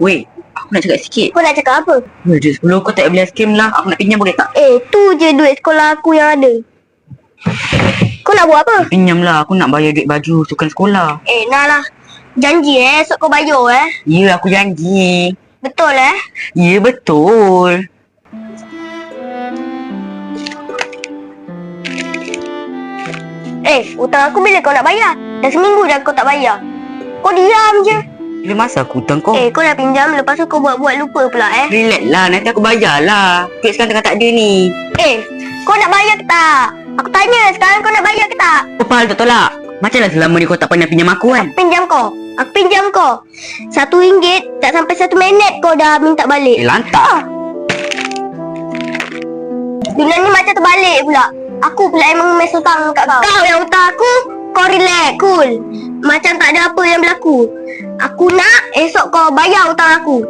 Weh, aku nak cakap sikit. Kau nak cakap apa? Weh, duit 10 kau tak beli aiskrim lah. Aku nak pinjam boleh tak? Tu je duit sekolah aku yang ada. Kau nak buat apa? Pinjam lah, aku nak bayar duit baju sukan sekolah. Nak lah. Janji esok kau bayar Ya, aku janji. Betul Ya, betul. Hutang aku bila kau nak bayar? Dah seminggu dah kau tak bayar. Kau diam je. Bila masa aku hutang kau? Kau nak pinjam, lepas tu kau buat-buat lupa pula Relax lah, nanti aku bayar lah. Duit sekarang tengah tak ada ni. Kau nak bayar ke tak? Aku tanya sekarang kau nak bayar ke tak? Kepal tak tolak. Macam lah selama ni kau tak pernah pinjam aku kan? Aku pinjam kau RM1 tak sampai 1 minit kau dah minta balik. Lantak. Dunia ni macam terbalik pula. Aku pula emang mes hutang kat kau. Kau yang hutang aku, kau relax, cool. Macam tak ada apa yang berlaku. Aku nak esok kau bayar hutang aku.